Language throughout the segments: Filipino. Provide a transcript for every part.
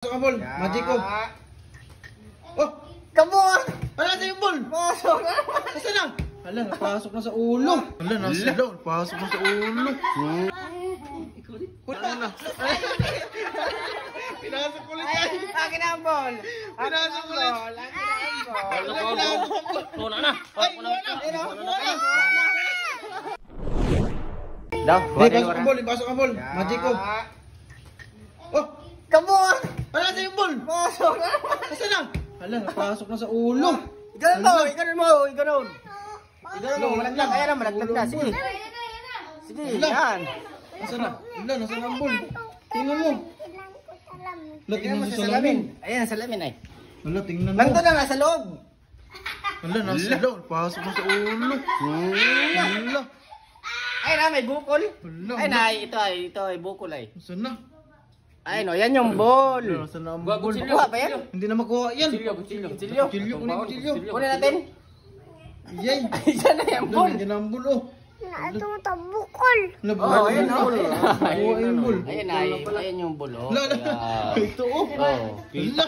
Pasok ang ball, magic ko. Oh, come on! wala na yung ball. Pasok na! Nasaan na? Hala, napasok na sa ulo. Hala, nasa daw, napasok na sa ulo. Wala na. Pinasok ulit tayo. Akin ang ball! Pinasok ulit. Akin ang ball! Wala na. Ay, wala na. Daw, Pasok ang ball, pasok ang ball. Magic ko. Oh, come on! wala na yung ball. Pasok na! Nasaan na? Hala, napasok na sa ulo. Ganun mo! Ganun mo! Ganun! Ganun mo! Malaglag! Ayan na! Malaglag na! Sige! Sige! Yan! Nasaan na? Wala, nasaan ang ball? Tingnan mo. Wala, tingnan mo sa salamin. Ayan, salamin ay. Wala, tingnan mo. Nandun na! Nasa loob! Wala, nasa daw. Pasok na sa ulo. Wala. Ay na! May bukol! Wala. Ay na! Ito ay bukol ay. Nasaan na? Ay no! Yan yung ball! Wala, nasaan na ang ball? Kuha pa yan? Hindi na makuha yan. Kutsilyo! Kutsilyo, kunin kutsilyo. Kunin natin! Yay. Yan na yung ball! Nandiyan ang ball, oh. Ito tabukol. Oh, ayan na! Nakuha yung ball. Ayan ay! Ayan yung ball oh! Wala, ito, oh. Oh! Wala.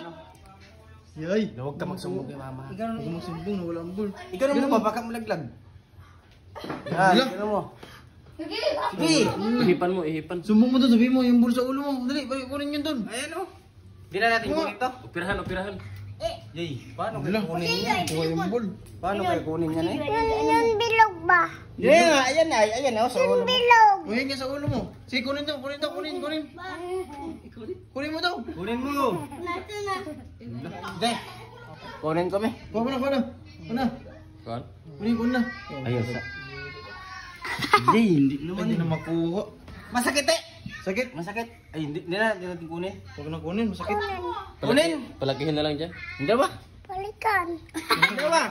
Yay. Huwag ka magsumbong kay mama. Huwag mo sumbong na wala ang ball. Ikaw mo ba? Baka malaglag. Wala. Yan, ikaw mo. Sige! Ihipan mo, ihipan. Sumbong mo doon, sabihin mo yung ball sa ulo mo. Dali, balik kunin yun doon. Ayan o. Di na natin kunin to. Operahan, operahan. Jay, paano Wala. kayo kunin yan? Kuha yung ball. Paano kayo kunin yan eh? Yung bilog ba? Yan nga, ayan na, ayan o. Sa ulo mo. Bilog. Kuhin ka sa ulo mo. Sige, kunin daw, kunin. Kunin mo daw. Kunin mo. Jay, kunin ko me. Kuha mo na, kuha na. Kuha na. Kan? Kunin na. Ayun sa. Jay, hindi Hindi na makuha. Masakit eh. Sakit. Masakit. Ay, hindi na natin kunin. Huwag na kunin, masakit. Kunin. Palakihin na lang dyan. Hindi ba? Balikan. Hindi ba?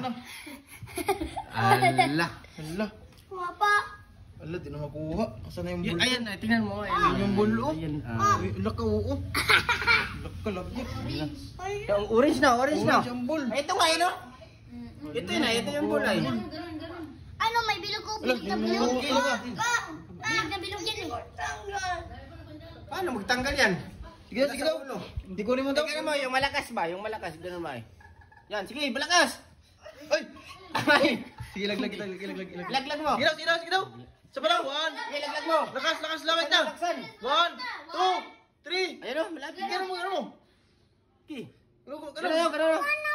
Allah. Hala. Papa. Hala, di na makuha. Asan na yung ball? Ayan, tingnan mo. Ayan yung ball, oh. Ayan. Uy, laka, oo. Laka, lagyan. Yung orange na, orange na. Orange ang ball. Ay, ito nga yun o. Ito yun ito yung bulay. Ano, may bilog ko. Hala, Bilog na yung bilog. bilog ka. Bilog na bilog yan. Paano magtanggal yan? Sige, sige daw. Hindi kunin mo daw. Tingnan mo, yung malakas ba? Yung malakas, ganun ba eh? Yan, sige, balakas! Ay! Ay! Sige, laglag. Laglag mo! Sige daw. Sa pala, 1. Sige, laglag mo! Lakas, langit na. Laksan! 1, 2, 3. Ayun o, malapit. Gano'n mo. Sige. Gano'n. Ganun o, ganun o. Ano,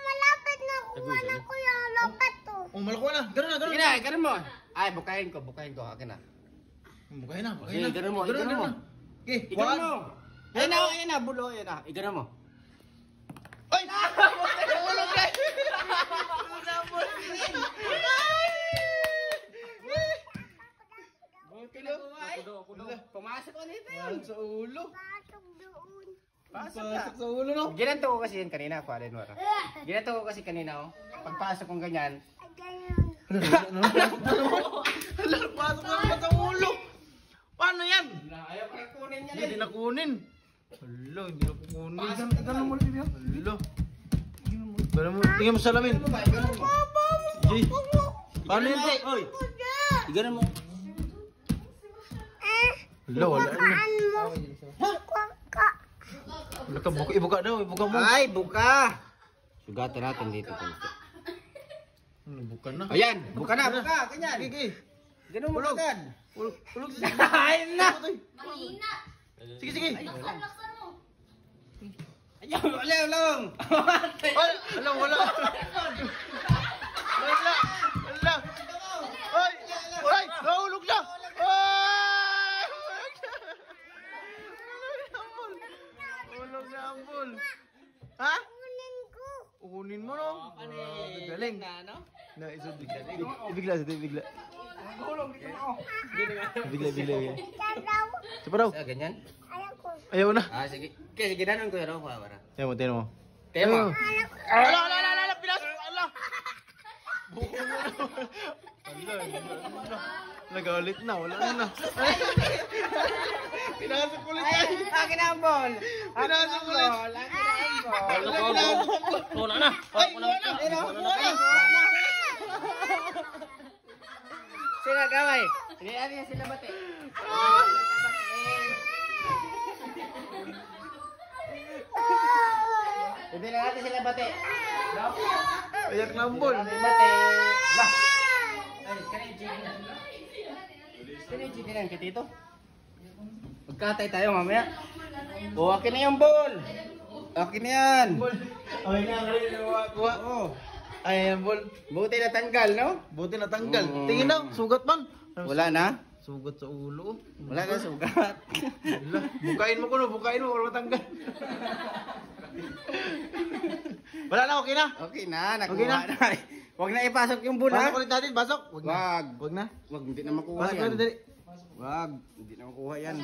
malapit na kuha na ko yung lopat to. Oh, malakuha na. Gano'n na. Sige na, ganun mo. Ay, bukahin ko, akin na. Bukahin na. Sige, ganun mo, ganun mo. Okay, Ganun 1. mo. Ayan na, bulo, ayan na. Ganun mo. Ay! Pumasok ko nito yun. Sa ulo. Pasok doon. Pasok na. Pasok sa ulo, no? Ginanto ko kasi yun kanina, kuwarin mo. Ginanto ko kasi kanina, oh. Pagpasok kong ganyan, Ay, ganyan. Hala, pasok na naman sa ulo. Paano yan? ayaw ko na kunin niya Hindi na kunin. Hala, hindi na kunin. Pasok na Gano'n mo rin yun. Hala. Tingnan mo sa salamin. Jay. Paano yun, Jay? Oy. Ganun mo. Hala, wala na. Kaan mo. Ka. Wala ka, ibuka daw, ibuka mo. Ay, buka! Sugatan natin dito. Buka na. Ayan, buka na, buka, ganyan. Sige. Ganun mo Ulog. agad. Ulog. Ayun na! Mahina. Sige, sige. Laksan mo. Ayaw, ulong! Wala, wala. Wala. Ay, ay, nahulog na. Ay! Hulog na ang ball. Ha? Kunin ko. Kunin mo, no? Galing. Na, isa bigla. Ibigla, ibigla. Bigla. Tadaw. Siapa daw? Ganyan? Ayaw ko. Ayaw na. Ah, sige. Kaya sige, ganun ko yun. Para. Tingnan mo. Tema. Ala, pinasok. Ala. Buko mo. Nagalit na, wala na. Pinasok ulit tayo. Akin ang ball! Pinasok ulit. Akin ang ball! Wala na. Ay, wala. Sino gaway? Hindi natin sila bate. Pwede na natin sila bate. No? Ayak na ang ball. Bate. Lah. Ay, kanay chicken kay Tito. Magkatay tayo mamaya. O, akin na yung ball. Akin na yan. Okay na, kuha. Oo. Ay, ang ball. Buti na tanggal, no? Buti natanggal. Tingin daw, sugat man. Wala na? Sugat sa ulo. Wala na sugat. Wala. Bukain mo ko no, bukain mo, wala matanggal. Wala na, okay na. Okay na, nakuha Okay na. na. Huwag na ipasok yung ball, ha? Pasok ulit natin, pasok. Wag na. Wag. Wag na. Wag, hindi na makuha Pasok yan. ulit, dali. Wag, hindi na makuha yan.